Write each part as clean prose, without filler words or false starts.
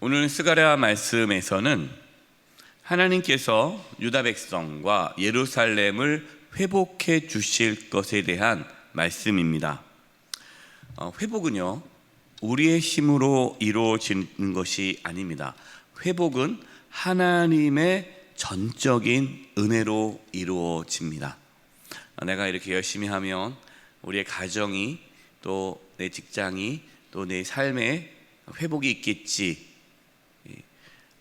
오늘 스가랴 말씀에서는 하나님께서 유다 백성과 예루살렘을 회복해 주실 것에 대한 말씀입니다. 회복은요, 우리의 힘으로 이루어지는 것이 아닙니다. 회복은 하나님의 전적인 은혜로 이루어집니다. 내가 이렇게 열심히 하면 우리의 가정이, 또 내 직장이, 또 내 삶에 회복이 있겠지.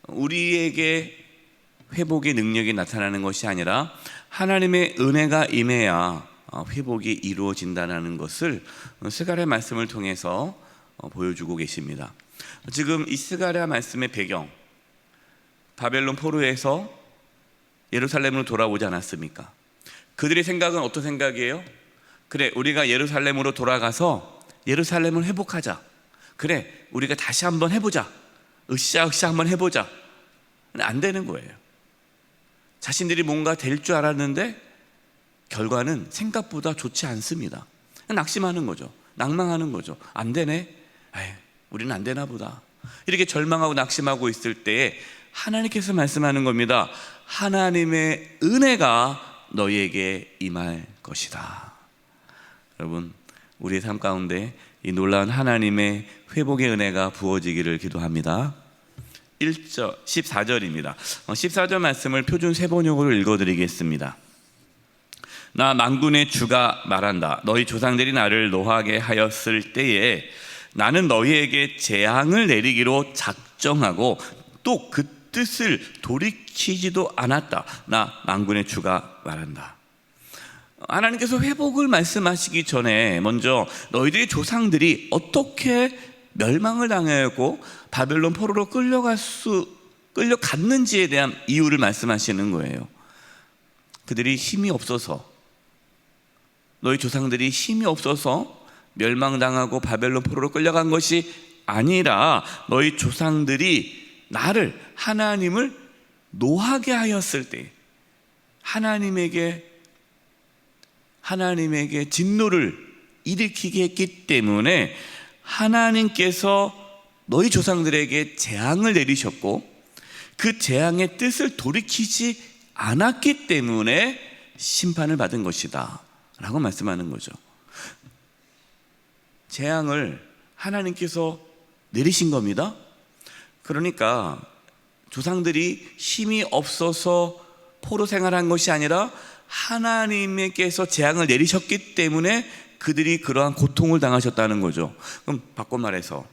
우리에게 회복의 능력이 나타나는 것이 아니라 하나님의 은혜가 임해야 회복이 이루어진다는 것을 스가랴 말씀을 통해서 보여주고 계십니다. 지금 이 스가랴 말씀의 배경, 바벨론 포로에서 예루살렘으로 돌아오지 않았습니까? 그들의 생각은 어떤 생각이에요? 그래, 우리가 예루살렘으로 돌아가서 예루살렘을 회복하자. 그래, 우리가 다시 한번 해보자. 으쌰으쌰 한번 해보자. 근데 안 되는 거예요. 자신들이 뭔가 될 줄 알았는데 결과는 생각보다 좋지 않습니다. 낙심하는 거죠. 낭망하는 거죠. 안 되네. 에이, 우리는 안 되나 보다. 이렇게 절망하고 낙심하고 있을 때에 하나님께서 말씀하는 겁니다. 하나님의 은혜가 너희에게 임할 것이다. 여러분, 우리의 삶 가운데 이 놀라운 하나님의 회복의 은혜가 부어지기를 기도합니다. 14절입니다. 14절 말씀을 표준 세번역으로 읽어드리겠습니다. 나 만군의 주가 말한다. 너희 조상들이 나를 노하게 하였을 때에 나는 너희에게 재앙을 내리기로 작정하고 또 그 뜻을 돌이키지도 않았다. 나 만군의 주가 말한다. 하나님께서 회복을 말씀하시기 전에 먼저 너희들의 조상들이 어떻게 멸망을 당하였고 바벨론 포로로 끌려갔는지에 대한 이유를 말씀하시는 거예요. 그들이 힘이 없어서, 너희 조상들이 힘이 없어서 멸망당하고 바벨론 포로로 끌려간 것이 아니라 너희 조상들이 나를, 하나님을 노하게 하였을 때 하나님에게 진노를 일으키게 했기 때문에 하나님께서 너희 조상들에게 재앙을 내리셨고 그 재앙의 뜻을 돌이키지 않았기 때문에 심판을 받은 것이다 라고 말씀하는 거죠. 재앙을 하나님께서 내리신 겁니다. 그러니까 조상들이 힘이 없어서 포로 생활한 것이 아니라 하나님께서 재앙을 내리셨기 때문에 그들이 그러한 고통을 당하셨다는 거죠. 그럼 바꿔 말해서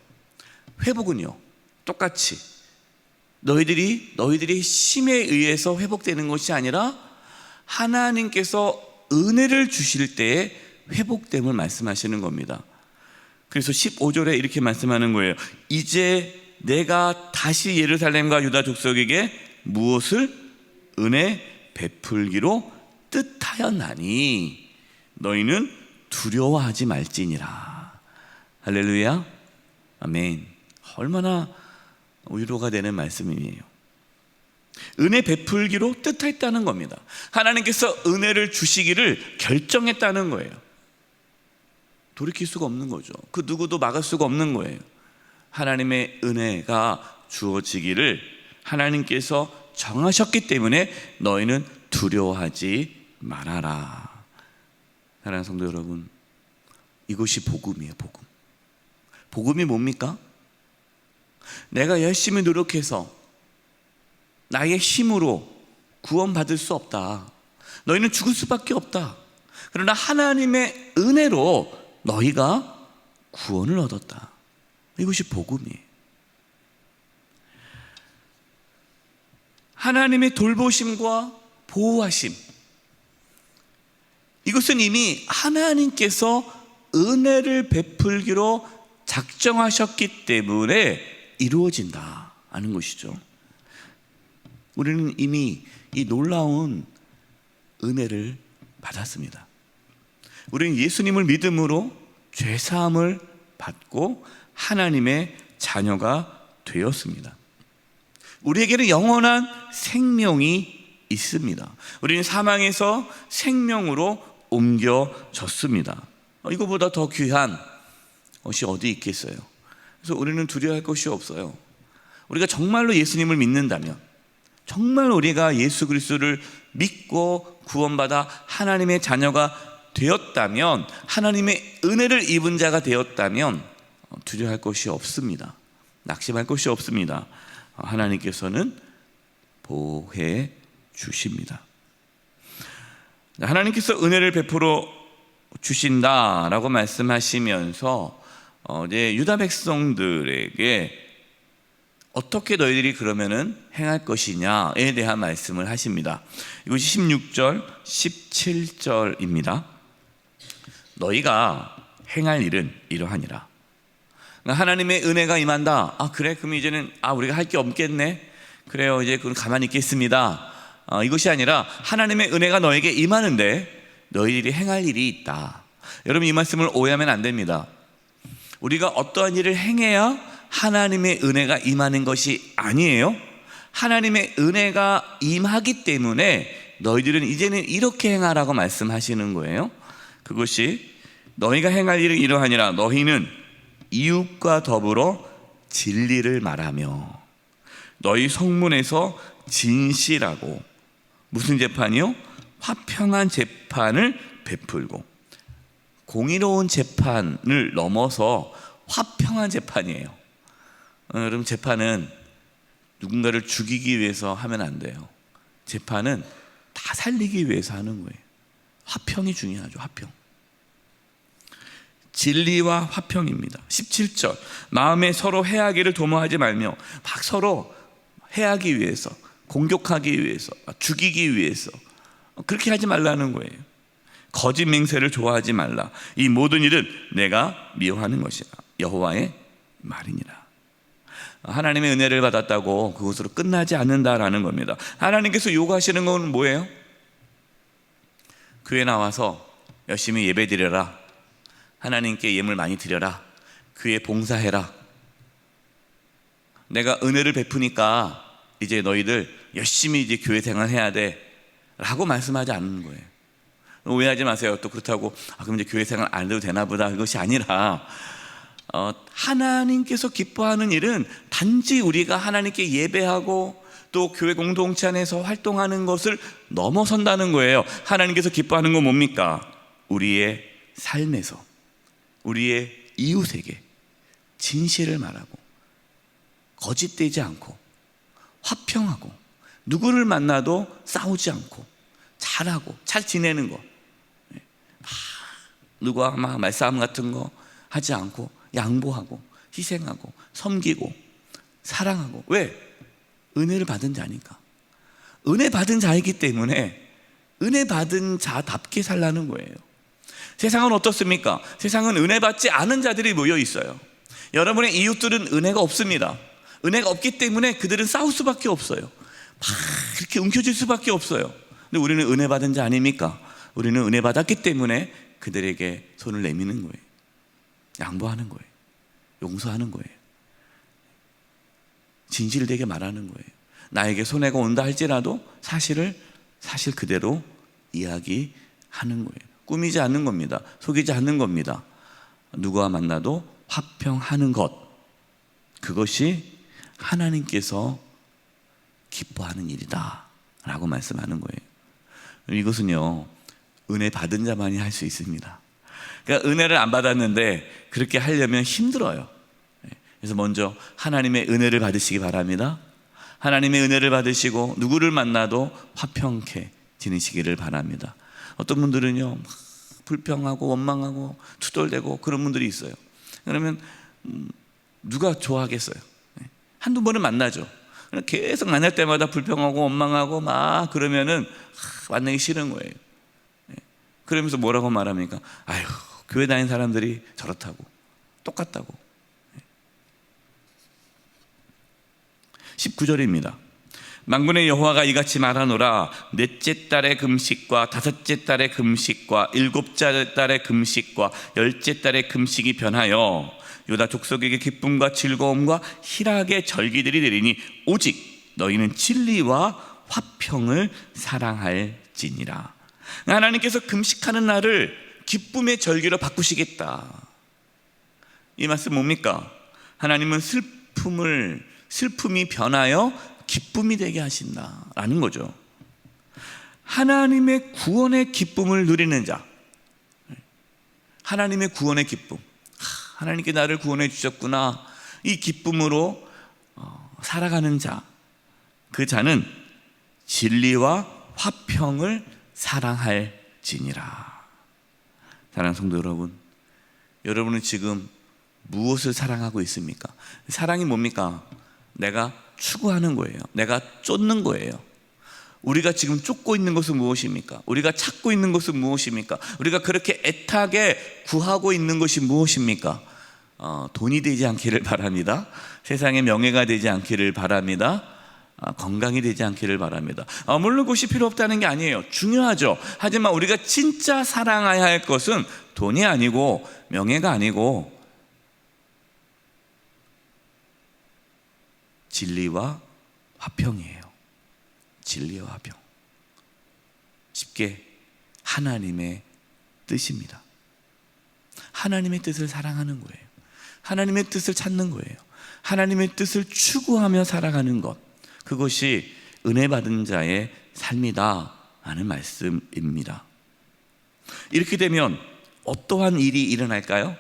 회복은요, 똑같이 너희들이 힘에 의해서 회복되는 것이 아니라 하나님께서 은혜를 주실 때에 회복됨을 말씀하시는 겁니다. 그래서 15절에 이렇게 말씀하는 거예요. 이제 내가 다시 예루살렘과 유다 족속에게 무엇을 은혜 베풀기로 뜻하였나니 너희는 두려워하지 말지니라. 할렐루야, 아멘. 얼마나 위로가 되는 말씀이에요. 은혜 베풀기로 뜻했다는 겁니다. 하나님께서 은혜를 주시기를 결정했다는 거예요. 돌이킬 수가 없는 거죠. 그 누구도 막을 수가 없는 거예요. 하나님의 은혜가 주어지기를 하나님께서 정하셨기 때문에 너희는 두려워하지 말아라. 사랑하는 성도 여러분, 이것이 복음이에요. 복음. 복음이 뭡니까? 내가 열심히 노력해서 나의 힘으로 구원받을 수 없다. 너희는 죽을 수밖에 없다. 그러나 하나님의 은혜로 너희가 구원을 얻었다. 이것이 복음이에요. 하나님의 돌보심과 보호하심, 이것은 이미 하나님께서 은혜를 베풀기로 작정하셨기 때문에 이루어진다는 것이죠. 우리는 이미 이 놀라운 은혜를 받았습니다. 우리는 예수님을 믿음으로 죄사함을 받고 하나님의 자녀가 되었습니다. 우리에게는 영원한 생명이 있습니다. 우리는 사망에서 생명으로 옮겨졌습니다. 이거보다 더 귀한 것이 어디 있겠어요? 그래서 우리는 두려워할 것이 없어요. 우리가 정말로 예수님을 믿는다면, 정말 우리가 예수 그리스도를 믿고 구원받아 하나님의 자녀가 되었다면, 하나님의 은혜를 입은 자가 되었다면 두려워할 것이 없습니다. 낙심할 것이 없습니다. 하나님께서는 보호해 주십니다. 하나님께서 은혜를 베풀어 주신다라고 말씀하시면서 이제 유다 백성들에게 어떻게 너희들이 그러면은 행할 것이냐에 대한 말씀을 하십니다. 이것이 16절, 17절입니다. 너희가 행할 일은 이러하니라. 하나님의 은혜가 임한다. 그래, 그럼 이제는 우리가 할 게 없겠네. 그래요, 이제 그럼 가만히 있겠습니다. 이것이 아니라 하나님의 은혜가 너에게 임하는데 너희들이 행할 일이 있다. 여러분, 이 말씀을 오해하면 안 됩니다. 우리가 어떠한 일을 행해야 하나님의 은혜가 임하는 것이 아니에요. 하나님의 은혜가 임하기 때문에 너희들은 이제는 이렇게 행하라고 말씀하시는 거예요. 그것이 너희가 행할 일은 이러하니라. 너희는 이웃과 더불어 진리를 말하며 너희 성문에서 진실하고, 무슨 재판이요? 화평한 재판을 베풀고. 공의로운 재판을 넘어서 화평한 재판이에요. 여러분, 재판은 누군가를 죽이기 위해서 하면 안 돼요. 재판은 다 살리기 위해서 하는 거예요. 화평이 중요하죠. 화평. 진리와 화평입니다. 17절, 마음에 서로 해하기를 도모하지 말며, 막 서로 해하기 위해서, 공격하기 위해서, 죽이기 위해서 그렇게 하지 말라는 거예요. 거짓 맹세를 좋아하지 말라. 이 모든 일은 내가 미워하는 것이라. 여호와의 말이니라. 하나님의 은혜를 받았다고 그것으로 끝나지 않는다라는 겁니다. 하나님께서 요구하시는 건 뭐예요? 교회 나와서 열심히 예배 드려라. 하나님께 예물 많이 드려라. 교회 봉사해라. 내가 은혜를 베푸니까 이제 너희들 열심히 이제 교회 생활해야 돼 라고 말씀하지 않는 거예요. 오해하지 마세요. 또 그렇다고 그럼 이제 교회 생활 안 해도 되나 보다, 그것이 아니라 하나님께서 기뻐하는 일은 단지 우리가 하나님께 예배하고 또 교회 공동체 안에서 활동하는 것을 넘어선다는 거예요. 하나님께서 기뻐하는 건 뭡니까? 우리의 삶에서 우리의 이웃에게 진실을 말하고, 거짓되지 않고, 화평하고, 누구를 만나도 싸우지 않고, 잘하고 잘 지내는 거, 누구와 막 말싸움 같은 거 하지 않고, 양보하고 희생하고 섬기고 사랑하고. 왜? 은혜를 받은 자니까. 은혜 받은 자이기 때문에 은혜 받은 자답게 살라는 거예요. 세상은 어떻습니까? 세상은 은혜 받지 않은 자들이 모여 있어요. 여러분의 이웃들은 은혜가 없습니다. 은혜가 없기 때문에 그들은 싸울 수밖에 없어요. 막 이렇게 움켜쥘 수밖에 없어요. 근데 우리는 은혜 받은 자 아닙니까? 우리는 은혜 받았기 때문에 그들에게 손을 내미는 거예요. 양보하는 거예요. 용서하는 거예요. 진실되게 말하는 거예요. 나에게 손해가 온다 할지라도 사실 그대로 이야기하는 거예요. 꾸미지 않는 겁니다. 속이지 않는 겁니다. 누구와 만나도 화평하는 것, 그것이 하나님께서 기뻐하는 일이다 라고 말씀하는 거예요. 이것은요, 은혜 받은 자만이 할 수 있습니다. 그러니까 은혜를 안 받았는데 그렇게 하려면 힘들어요. 그래서 먼저 하나님의 은혜를 받으시기 바랍니다. 하나님의 은혜를 받으시고 누구를 만나도 화평케 지내시기를 바랍니다. 어떤 분들은요, 막 불평하고 원망하고 투덜대고 그런 분들이 있어요. 그러면 누가 좋아하겠어요? 한두 번은 만나죠. 계속 만날 때마다 불평하고 원망하고 막 그러면은 만나기 싫은 거예요. 그러면서 뭐라고 말합니까? 아유, 교회 다니는 사람들이 저렇다고, 똑같다고. 19절입니다. 만군의 여호와가 이같이 말하노라. 넷째 달의 금식과 다섯째 달의 금식과 일곱째 달의 금식과 열째 달의 금식이 변하여 유다 족속에게 기쁨과 즐거움과 희락의 절기들이 되리니 오직 너희는 진리와 화평을 사랑할지니라. 하나님께서 금식하는 날을 기쁨의 절기로 바꾸시겠다. 이 말씀 뭡니까? 하나님은 슬픔을 슬픔이 변하여 기쁨이 되게 하신다라는 거죠. 하나님의 구원의 기쁨을 누리는 자, 하나님의 구원의 기쁨, 하나님께 나를 구원해 주셨구나, 이 기쁨으로 살아가는 자, 그 자는 진리와 화평을 사랑할지니라. 사랑하는 성도 여러분, 여러분은 지금 무엇을 사랑하고 있습니까? 사랑이 뭡니까? 내가 추구하는 거예요. 내가 쫓는 거예요. 우리가 지금 쫓고 있는 것은 무엇입니까? 우리가 찾고 있는 것은 무엇입니까? 우리가 그렇게 애타게 구하고 있는 것이 무엇입니까? 돈이 되지 않기를 바랍니다. 세상의 명예가 되지 않기를 바랍니다. 건강이 되지 않기를 바랍니다. 물론 그것이 필요 없다는 게 아니에요. 중요하죠. 하지만 우리가 진짜 사랑해야 할 것은 돈이 아니고 명예가 아니고 진리와 화평이에요. 진리와 화평. 쉽게 하나님의 뜻입니다. 하나님의 뜻을 사랑하는 거예요. 하나님의 뜻을 찾는 거예요. 하나님의 뜻을 추구하며 살아가는 것, 그것이 은혜 받은 자의 삶이다 하는 말씀입니다. 이렇게 되면 어떠한 일이 일어날까요?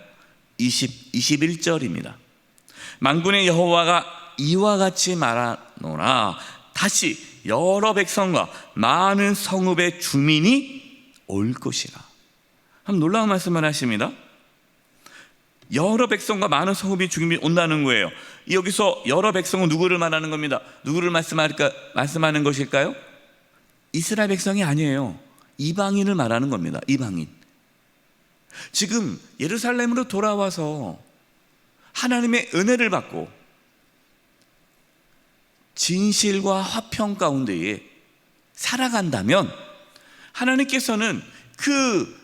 21절입니다. 만군의 여호와가 이와 같이 말하노라. 다시 여러 백성과 많은 성읍의 주민이 올 것이라. 한 놀라운 말씀을 하십니다. 여러 백성과 많은 성읍이 주민이 온다는 거예요. 여기서 여러 백성은 누구를 말하는 겁니다. 누구를 말씀하는 것일까요? 이스라엘 백성이 아니에요. 이방인을 말하는 겁니다. 이방인. 지금 예루살렘으로 돌아와서 하나님의 은혜를 받고 진실과 화평 가운데에 살아간다면 하나님께서는 그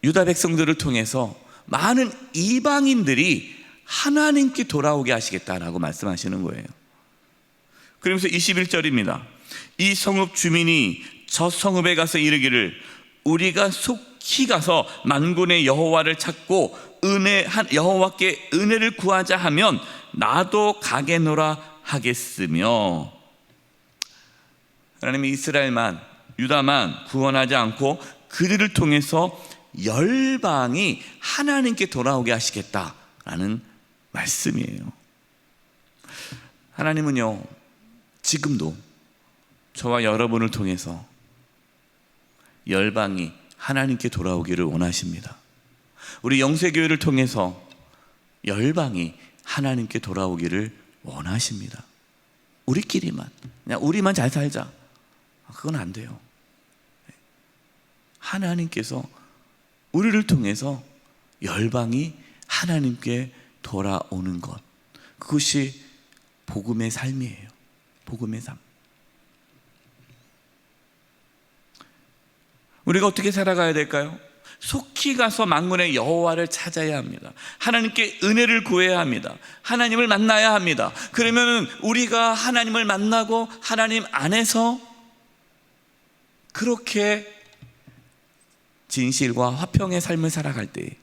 유다 백성들을 통해서 많은 이방인들이 하나님께 돌아오게 하시겠다라고 말씀하시는 거예요. 그러면서 21절입니다. 이 성읍 주민이 저 성읍에 가서 이르기를 우리가 속히 가서 만군의 여호와를 찾고 여호와께 은혜를 구하자 하면 나도 가겠노라 하겠으며, 하나님이 이스라엘만, 유다만 구원하지 않고 그들을 통해서 열방이 하나님께 돌아오게 하시겠다라는 말씀이에요. 하나님은요, 지금도 저와 여러분을 통해서 열방이 하나님께 돌아오기를 원하십니다. 우리 영세교회를 통해서 열방이 하나님께 돌아오기를 원하십니다. 우리끼리만, 그냥 우리만 잘 살자, 그건 안 돼요. 하나님께서 우리를 통해서 열방이 하나님께 돌아오는 것, 그것이 복음의 삶이에요. 복음의 삶. 우리가 어떻게 살아가야 될까요? 속히 가서 만군의 여호와를 찾아야 합니다. 하나님께 은혜를 구해야 합니다. 하나님을 만나야 합니다. 그러면 우리가 하나님을 만나고 하나님 안에서 그렇게 진실과 화평의 삶을 살아갈 때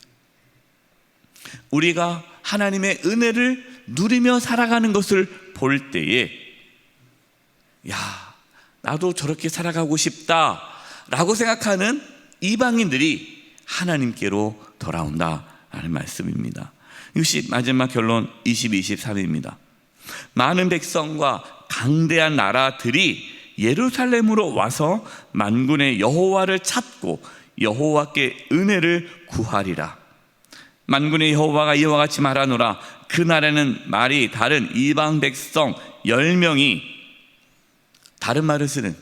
우리가 하나님의 은혜를 누리며 살아가는 것을 볼 때에, 야, 나도 저렇게 살아가고 싶다라고 생각하는 이방인들이 하나님께로 돌아온다라는 말씀입니다. 이것이 마지막 결론 22, 23입니다. 많은 백성과 강대한 나라들이 예루살렘으로 와서 만군의 여호와를 찾고 여호와께 은혜를 구하리라. 만군의 여호와가 이와 같이 말하노라. 그날에는 말이 다른 이방 백성 10명이, 다른 말을 쓰는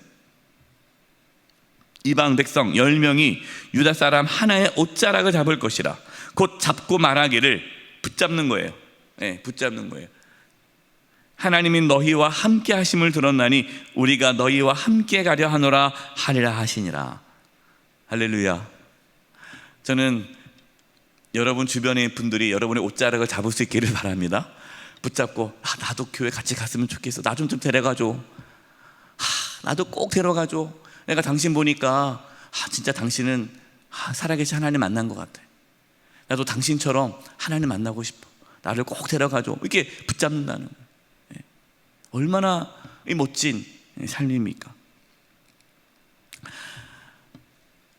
이방 백성 10명이 유다 사람 하나의 옷자락을 잡을 것이라. 곧 잡고 말하기를, 붙잡는 거예요. 네, 붙잡는 거예요. 하나님이 너희와 함께 하심을 들었나니 우리가 너희와 함께 가려 하노라 하리라 하시니라. 할렐루야. 저는 여러분 주변의 분들이 여러분의 옷자락을 잡을 수 있기를 바랍니다. 붙잡고, 나도 교회 같이 갔으면 좋겠어. 나 좀 데려가줘. 나도 꼭 데려가줘. 내가 당신 보니까 진짜 당신은 살아계신 하나님 만난 것 같아. 나도 당신처럼 하나님 만나고 싶어. 나를 꼭 데려가줘. 이렇게 붙잡는다는 거예요. 얼마나 멋진 삶입니까?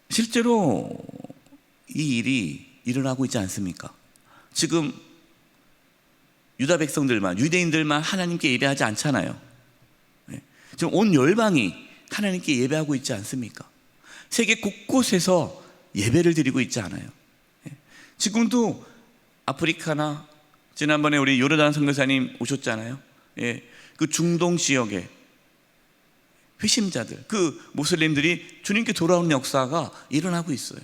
실제로 이 일이 일어나고 있지 않습니까? 지금 유다 백성들만, 유대인들만 하나님께 예배하지 않잖아요. 지금 온 열방이 하나님께 예배하고 있지 않습니까? 세계 곳곳에서 예배를 드리고 있지 않아요. 지금도 아프리카나, 지난번에 우리 요르단 선교사님 오셨잖아요. 그 중동 지역에 회심자들, 그 모슬림들이 주님께 돌아오는 역사가 일어나고 있어요.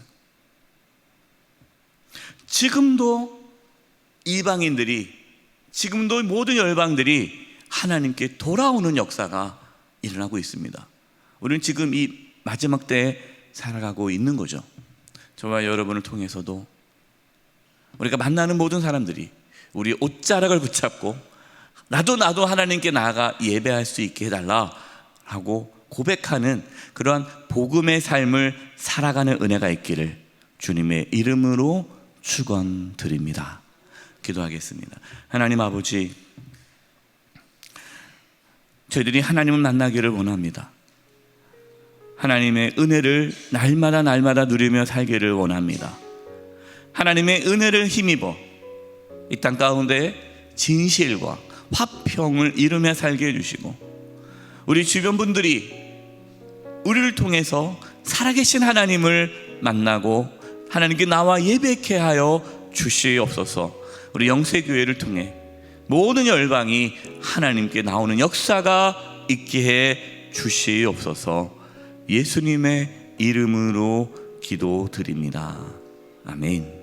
지금도 이방인들이, 지금도 모든 열방들이 하나님께 돌아오는 역사가 일어나고 있습니다. 우리는 지금 이 마지막 때에 살아가고 있는 거죠. 저와 여러분을 통해서도 우리가 만나는 모든 사람들이 우리 옷자락을 붙잡고 나도 하나님께 나아가 예배할 수 있게 해달라 하고 고백하는 그러한 복음의 삶을 살아가는 은혜가 있기를 주님의 이름으로 축원드립니다. 기도하겠습니다. 하나님 아버지, 저희들이 하나님을 만나기를 원합니다. 하나님의 은혜를 날마다 누리며 살기를 원합니다. 하나님의 은혜를 힘입어 이 땅 가운데 진실과 화평을 이루며 살게 해주시고, 우리 주변 분들이 우리를 통해서 살아계신 하나님을 만나고 하나님께 나와 예배케 하여 주시옵소서. 우리 영세교회를 통해 모든 열방이 하나님께 나오는 역사가 있게 해 주시옵소서. 예수님의 이름으로 기도드립니다. 아멘.